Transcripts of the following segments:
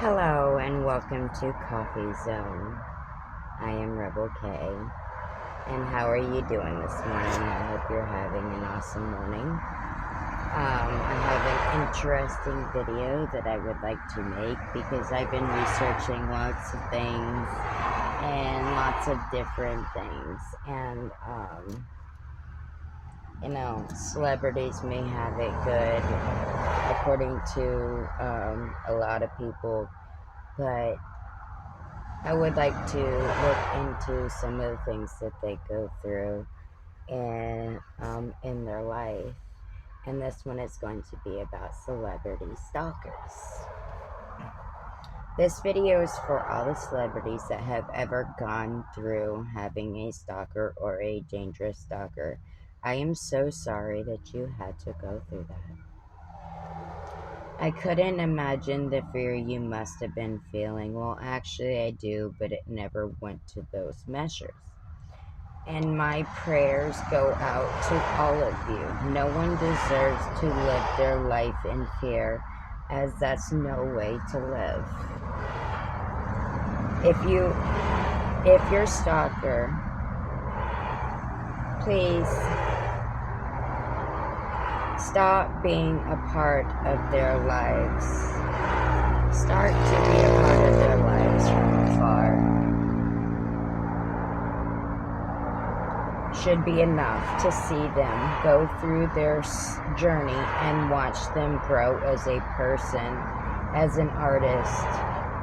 Hello and welcome to Coffee Zone. I am Rebel K. And how are you doing this morning? I hope you're having an awesome morning. I have an interesting video that I would like to make because I've been researching lots of things and lots of different things. And, celebrities may have it good according to a lot of people, but I would like to look into some of the things that they go through in their life. And this one is going to be about celebrity stalkers. This video is for all the celebrities that have ever gone through having a stalker or a dangerous stalker. I am so sorry that you had to go through that. I couldn't imagine the fear you must have been feeling. Well, actually, I do, but it never went to those measures. And my prayers go out to all of you. No one deserves to live their life in fear, as that's no way to live. If your stalker, please stop being a part of their lives. Start to be a part of their lives from afar. Should be enough to see them go through their journey and watch them grow as a person, as an artist.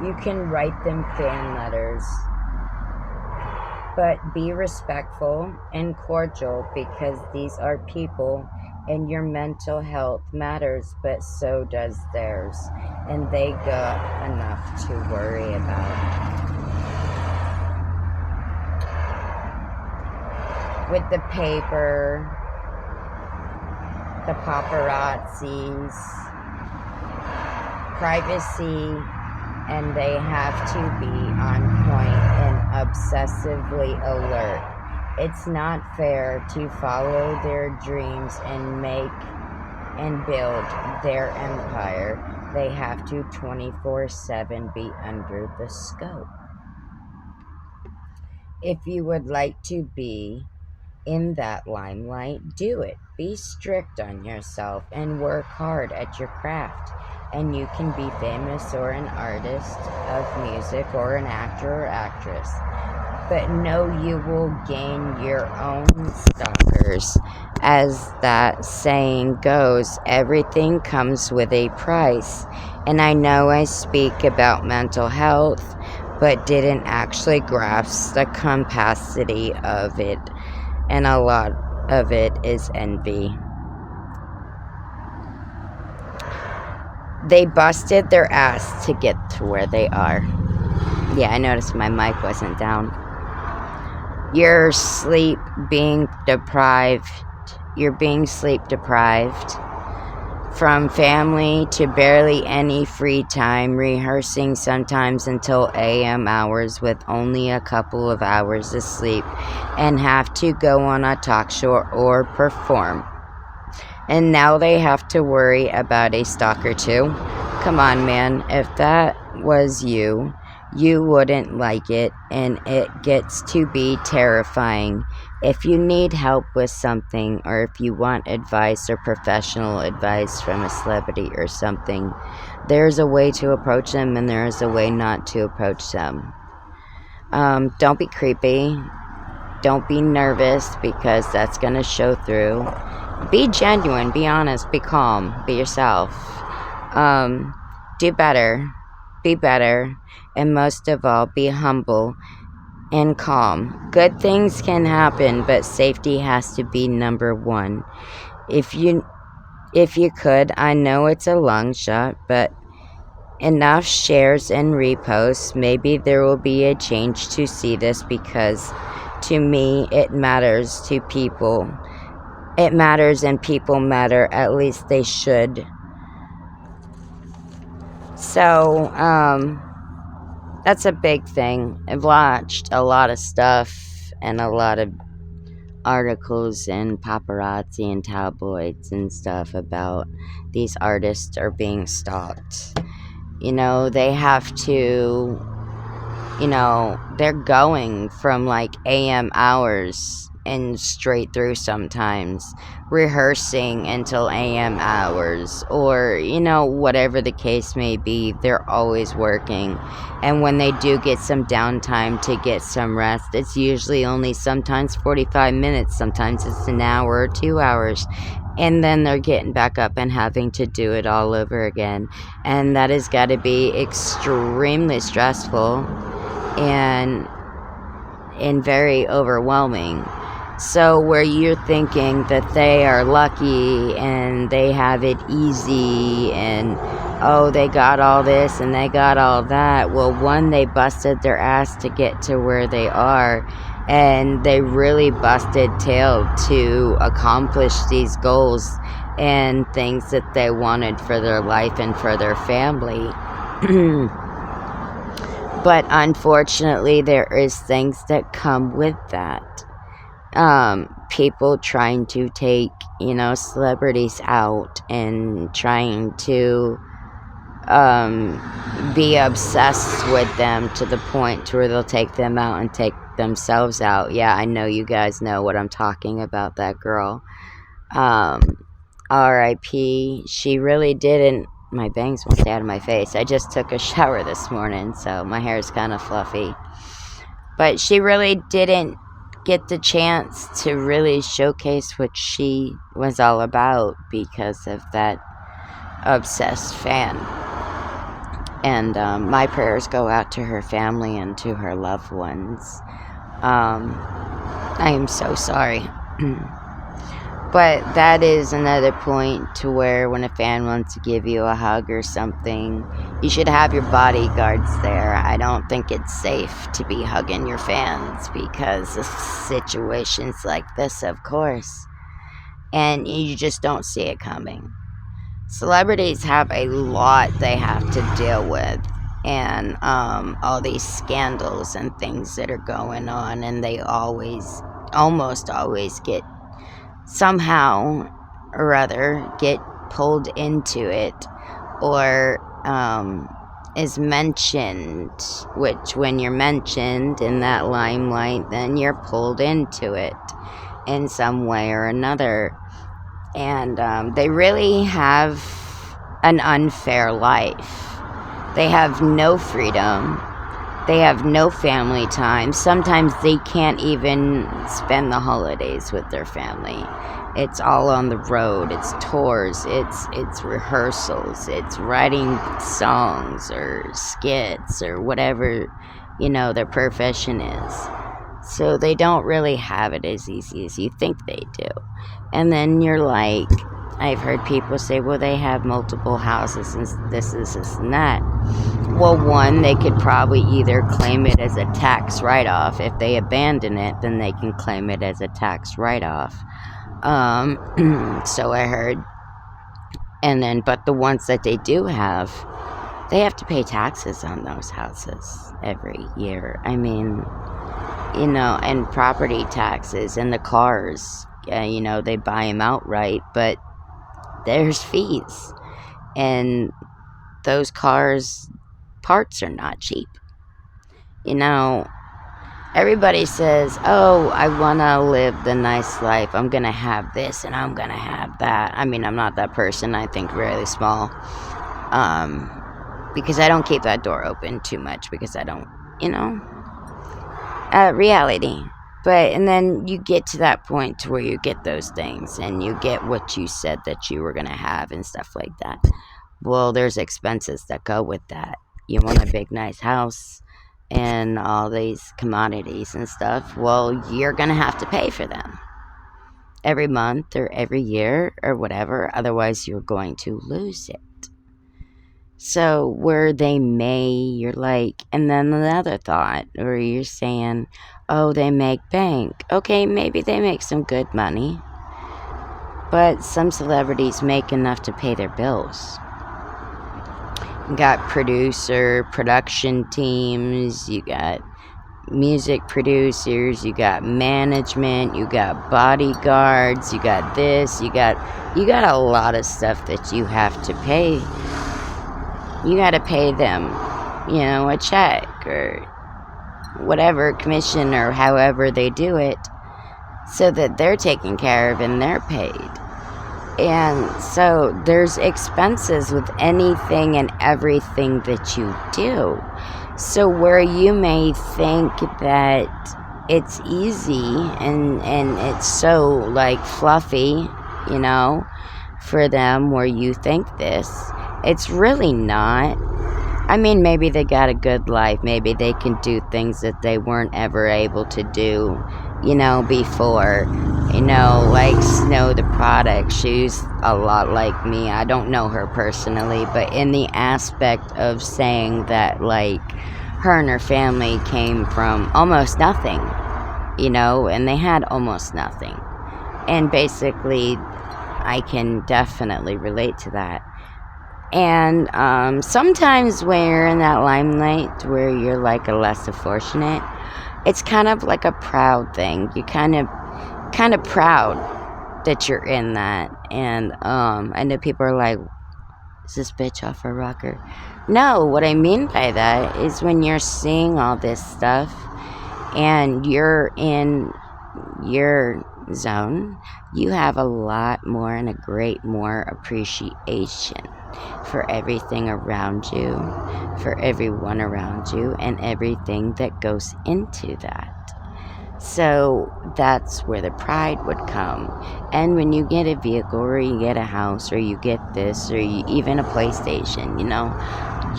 You can write them fan letters, but be respectful and cordial because these are people and your mental health matters, but so does theirs, and they got enough to worry about. With the paper, the paparazzis, privacy, and they have to be on point and obsessively alert. It's not fair to follow their dreams and make and build their empire. They have to 24/7 be under the scope. If you would like to be in that limelight, do it. Be strict on yourself and work hard at your craft, and you can be famous or an artist of music or an actor or actress. But know you will gain your own stalkers. As that saying goes, everything comes with a price. And I know I speak about mental health, but didn't actually grasp the capacity of it. And a lot of it is envy. They busted their ass to get to where they are. Yeah, I noticed my mic wasn't down. You're being sleep deprived from family to barely any free time, rehearsing sometimes until AM hours with only a couple of hours of sleep, and have to go on a talk show or perform. And now they have to worry about a stalker too? Come on, man. If that was you, you wouldn't like it, and it gets to be terrifying. If you need help with something, or if you want advice or professional advice from a celebrity or something, there's a way to approach them and there's a way not to approach them. Don't be creepy. Don't be nervous, because that's going to show through. Be genuine, be honest, be calm, be yourself. Do better, be better, and most of all, be humble and calm. Good things can happen, but safety has to be number one. If you could, I know it's a long shot, but enough shares and reposts, maybe there will be a change to see this, because to me, it matters to people. It matters and people matter, at least they should. So, that's a big thing. I've watched a lot of stuff and a lot of articles and paparazzi and tabloids and stuff about these artists are being stalked. You know, they have to, you know, they're going from like AM hours and straight through sometimes, rehearsing until AM hours, or, you know, whatever the case may be, they're always working. And when they do get some downtime to get some rest, it's usually only sometimes 45 minutes, sometimes it's an hour or 2 hours. And then they're getting back up and having to do it all over again. And that has got to be extremely stressful and very overwhelming. So where you're thinking that they are lucky and they have it easy and, oh, they got all this and they got all that, well, one, they busted their ass to get to where they are, and they really busted tail to accomplish these goals and things that they wanted for their life and for their family. But unfortunately, there is things that come with that. People trying to take, you know, celebrities out and trying to be obsessed with them to the point to where they'll take them out and take themselves out. Yeah, I know you guys know what I'm talking about, that girl. R.I.P. She really didn't. My bangs won't stay out of my face. I just took a shower this morning, so my hair is kind of fluffy. But she really didn't get the chance to really showcase what she was all about because of that obsessed fan. And my prayers go out to her family and to her loved ones. I am so sorry. But that is another point to where when a fan wants to give you a hug or something, you should have your bodyguards there. I don't think it's safe to be hugging your fans because of situations like this, of course. And you just don't see it coming. Celebrities have a lot they have to deal with. And all these scandals and things that are going on. And they almost always get somehow or other get pulled into it, or is mentioned, which when you're mentioned in that limelight, then you're pulled into it in some way or another. And they really have an unfair life. They have no freedom. They have no family time. Sometimes they can't even spend the holidays with their family. It's all on the road. It's tours. It's rehearsals. It's writing songs or skits or whatever, you know, their profession is. So they don't really have it as easy as you think they do. And then you're like, I've heard people say, well, they have multiple houses and this and that. Well, one, they could probably either claim it as a tax write-off. If they abandon it, then they can claim it as a tax write-off. So I heard. And then, but the ones that they do have, they have to pay taxes on those houses every year. I mean, you know, and property taxes and the cars, you know, they buy them outright, but there's fees. And those cars, parts are not cheap. You know, everybody says, oh, I want to live the nice life. I'm going to have this and I'm going to have that. I mean, I'm not that person. I think really small. Because I don't keep that door open too much because I don't, you know, reality. But, and then you get to that point to where you get those things and you get what you said that you were going to have and stuff like that. Well, there's expenses that go with that. You want a big, nice house and all these commodities and stuff. Well, you're going to have to pay for them every month or every year or whatever. Otherwise, you're going to lose it. So where they may, you're like, and then another thought where you're saying, oh, they make bank. Okay, maybe they make some good money. But some celebrities make enough to pay their bills. You got production teams, you got music producers, you got management, you got bodyguards, you got this, you got a lot of stuff that you have to pay You gotta pay them, a check or whatever, commission or however they do it, so that they're taken care of and they're paid. And so there's expenses with anything and everything that you do. So where you may think that it's easy and it's so like fluffy, for them, where you think this, it's really not. I mean, maybe they got a good life. Maybe they can do things that they weren't ever able to do, before. Like Snow the product. She's a lot like me. I don't know her personally, but in the aspect of saying that, like, her and her family came from almost nothing, and they had almost nothing. And basically, I can definitely relate to that. And sometimes when you're in that limelight where you're like a less fortunate, it's kind of like a proud thing. You kind of proud that you're in that. And I know people are like, is this bitch off her rocker? No, what I mean by that is when you're seeing all this stuff and you're in your zone, you have a lot more and a great more appreciation for everything around you, for everyone around you, and everything that goes into that. So that's where the pride would come. And when you get a vehicle or you get a house or you get this or even a PlayStation,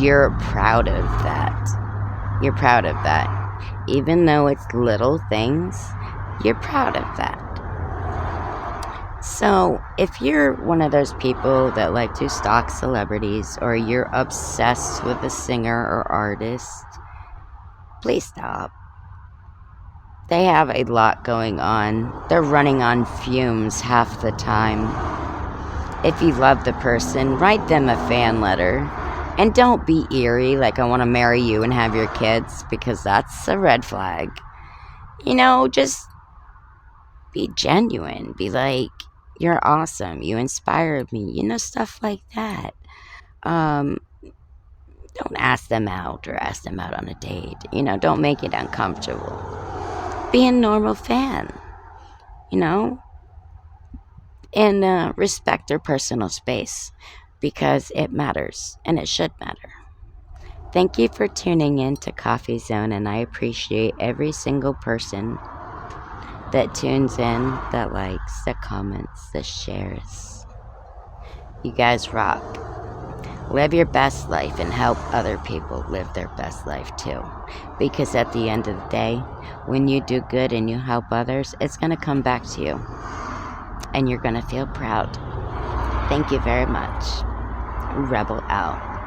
you're proud of that. You're proud of that. Even though it's little things, you're proud of that. So if you're one of those people that like to stalk celebrities or you're obsessed with a singer or artist, please stop. They have a lot going on. They're running on fumes half the time. If you love the person, write them a fan letter. And don't be eerie, like I want to marry you and have your kids, because that's a red flag. Just be genuine. Be like, you're awesome. You inspire me. Stuff like that. Don't ask them out or ask them out on a date. Don't make it uncomfortable. Be a normal fan, and respect their personal space, because it matters and it should matter. Thank you for tuning in to Coffee Zone, and I appreciate every single person that tunes in, that likes, that comments, that shares. You guys rock. Live your best life and help other people live their best life too. Because at the end of the day, when you do good and you help others, it's going to come back to you. And you're going to feel proud. Thank you very much. Rebel out.